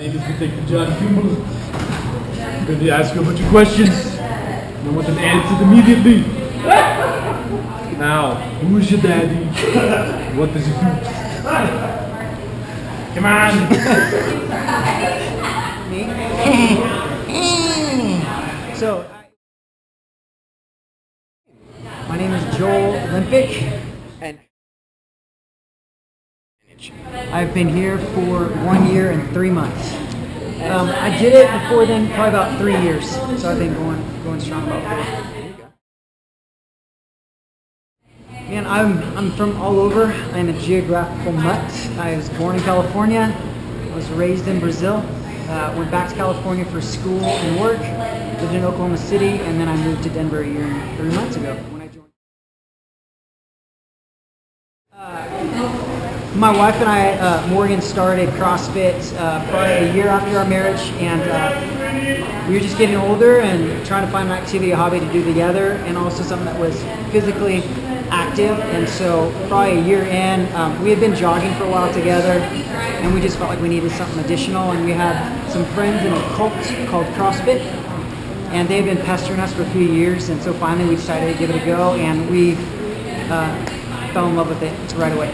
name is Detective John Kimball. I'm going to ask you a bunch of questions. And I want them answered immediately. Now, who is your daddy? What does he do? Come on. So, my name is Joel Olympic, and I've been here for 1 year and 3 months. I did it before then, probably about 3 years, so I've been going strong about 4. Man, I'm from all over. I'm a geographical nut. I was born in California. I was raised in Brazil. Went back to California for school and work. Lived in Oklahoma City, and then I moved to Denver a year and 3 months ago when I joined. My wife and I, Morgan, started CrossFit probably a year after our marriage, and we were just getting older and trying to find an activity, a hobby to do together, and also something that was physically active. And so probably a year in, we had been jogging for a while together, and we just felt like we needed something additional, and we had some friends in a cult called CrossFit, and they've been pestering us for a few years, and so finally we decided to give it a go, and we fell in love with it right away.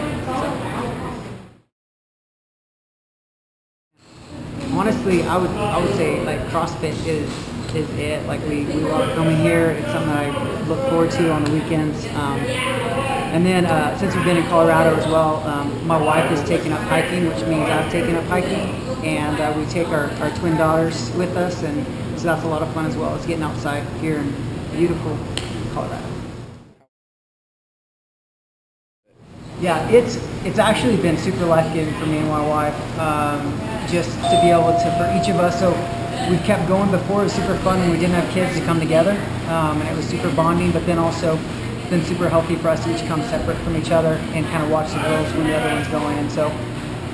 Honestly, I would say like CrossFit is it. Like we love coming here. It's something that I look forward to on the weekends. And then since we've been in Colorado as well, my wife has taken up hiking, which means I've taken up hiking, and we take our twin daughters with us, and so that's a lot of fun as well. It's getting outside here in beautiful Colorado. Yeah, it's actually been super life-giving for me and my wife, just to be able to, for each of us, so we kept going before. It was super fun when we didn't have kids to come together, and it was super bonding, but then also it's been super healthy for us to each come separate from each other and kind of watch the girls when the other one's going. And so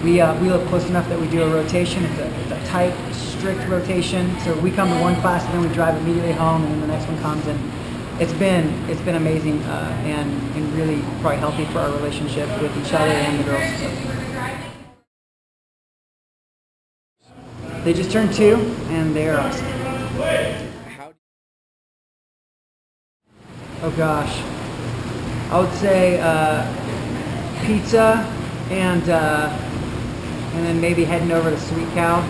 we live close enough that we do a rotation. It's a tight, strict rotation, so we come to one class and then we drive immediately home, and then the next one comes, and it's been amazing and really probably healthy for our relationship with each other and the girls. So. They just turned 2, and they are awesome. Oh gosh, I would say pizza and then maybe heading over to Sweet Cow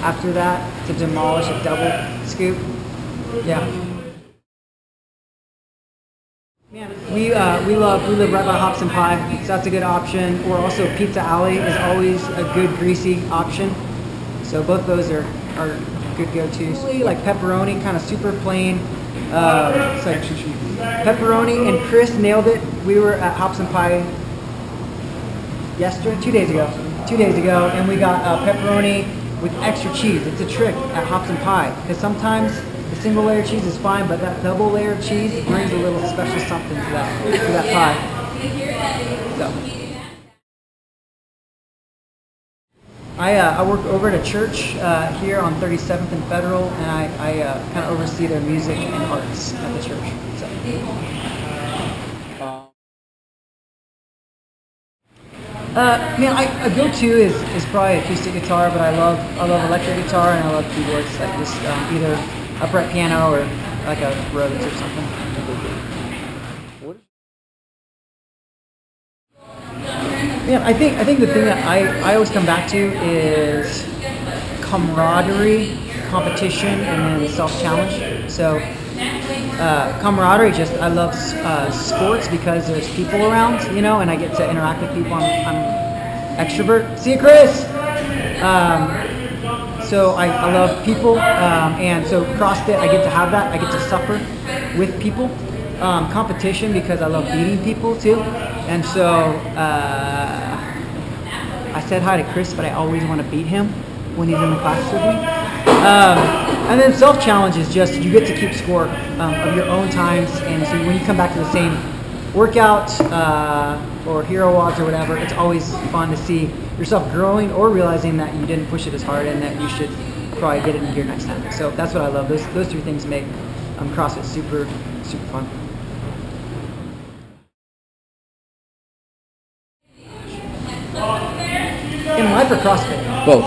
after that to demolish a double scoop. Yeah. Man, we live right by Hops and Pie, so that's a good option. Or also Pizza Alley is always a good greasy option. So both those are good go-tos. Like pepperoni, kind of super plain. It's like pepperoni, and Chris nailed it. We were at Hops and Pie 2 days ago, and we got pepperoni with extra cheese. It's a trick at Hops and Pie, because sometimes the single layer cheese is fine, but that double layer of cheese brings a little special something to that pie. So. I work over at a church here on 37th and Federal, and I kind of oversee their music and arts at the church. So. Man, a go-to is probably acoustic guitar, but I love electric guitar, and I love keyboards, like just either upright piano or like a Rhodes or something. Yeah, I think the thing that I always come back to is camaraderie, competition, and then self-challenge. So camaraderie, just I love sports because there's people around, you know, and I get to interact with people. I'm extrovert. See you, Chris. So I love people, and so CrossFit, I get to have that. I get to suffer with people. Competition because I love beating people too, and so I said hi to Chris, but I always want to beat him when he's in the class with me. And then self-challenge is just you get to keep score of your own times, and so when you come back to the same workout or hero walks or whatever, it's always fun to see yourself growing or realizing that you didn't push it as hard and that you should probably get it in gear next time. So that's what I love. Those 3 things make CrossFit super fun. In life or CrossFit? Both.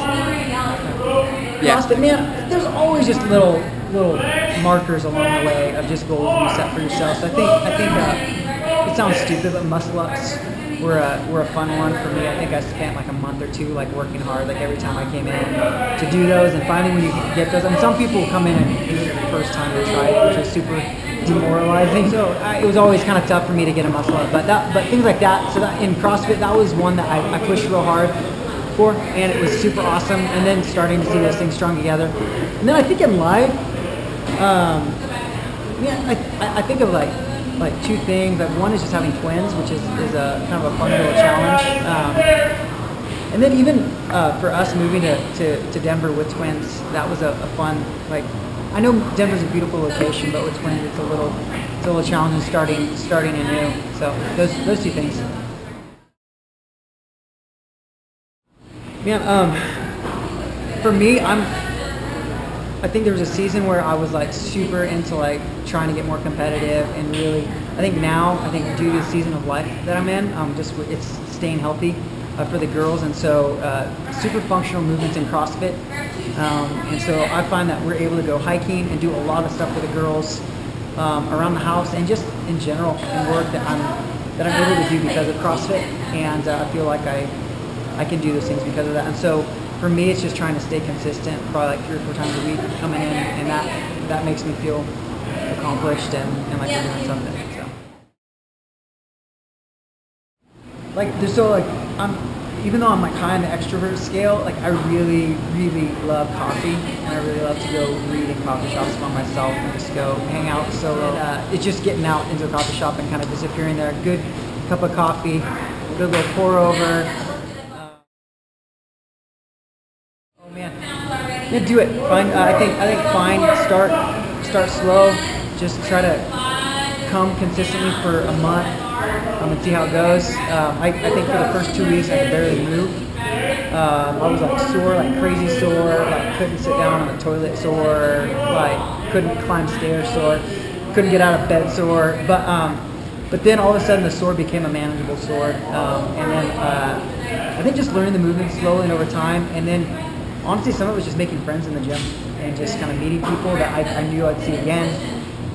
But man, there's always just little markers along the way of just goals you set for yourself. So I think it sounds stupid, but muscle ups were a fun one for me. I think I spent like a month or two like working hard, like every time I came in to do those. And finally, when you get those, I mean, some people come in and do it the first time they try it, which is super demoralizing. So it was always kind of tough for me to get a muscle up. But things like that. So that in CrossFit, that was one that I pushed real hard for, and it was super awesome. And then starting to see those things strung together. And then I think in live, I think of like two things. Like one is just having twins, which is a kind of a fun little challenge. And then even for us moving to Denver with twins, that was a fun, like, I know Denver's a beautiful location, but with twins it's a little challenging starting anew. So those two things. Man, for me, I think there was a season where I was like super into like trying to get more competitive, and really, I think due to the season of life that I'm in, it's staying healthy for the girls, and so super functional movements in CrossFit, and so I find that we're able to go hiking and do a lot of stuff for the girls around the house and just in general and work that I'm able to do because of CrossFit, and I feel like I can do those things because of that, and so. For me, it's just trying to stay consistent, probably like 3 or 4 times a week coming in, and that makes me feel accomplished and like we're doing something. So, even though I'm like high on the extrovert scale, like I really, really love coffee, and I really love to go read in coffee shops by myself and just go hang out solo. It's just getting out into a coffee shop and kind of disappearing there. Good cup of coffee, good little pour over. Yeah, do it. I think start slow. Just try to come consistently for a month and see how it goes. I think for the first 2 weeks I could barely move. I was like sore, like crazy sore. Like couldn't sit down on the toilet sore. Like couldn't climb stairs sore. Couldn't get out of bed sore. But then all of a sudden the sore became a manageable sore. And then I think just learning the movement slowly and over time, and then. Honestly, some of it was just making friends in the gym and just kind of meeting people that I knew I'd see again.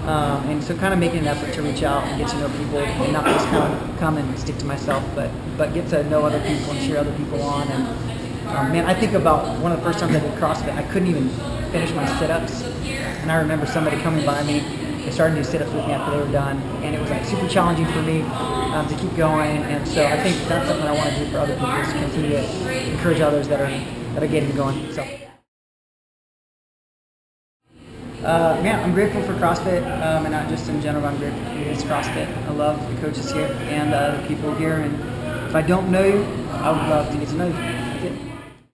And so kind of making an effort to reach out and get to know people and not just kind of come and stick to myself, but get to know other people and cheer other people on. And man, I think about one of the first times I did CrossFit, I couldn't even finish my sit-ups. And I remember somebody coming by me, they started to do sit-ups with me after they were done. And it was like super challenging for me to keep going. And so I think that's something I want to do for other people, is continue to encourage others that are getting going. So, man, I'm grateful for CrossFit, and not just in general. I'm grateful for this CrossFit. I love the coaches here and the people here. And if I don't know you, I would love to get to know you. That's it.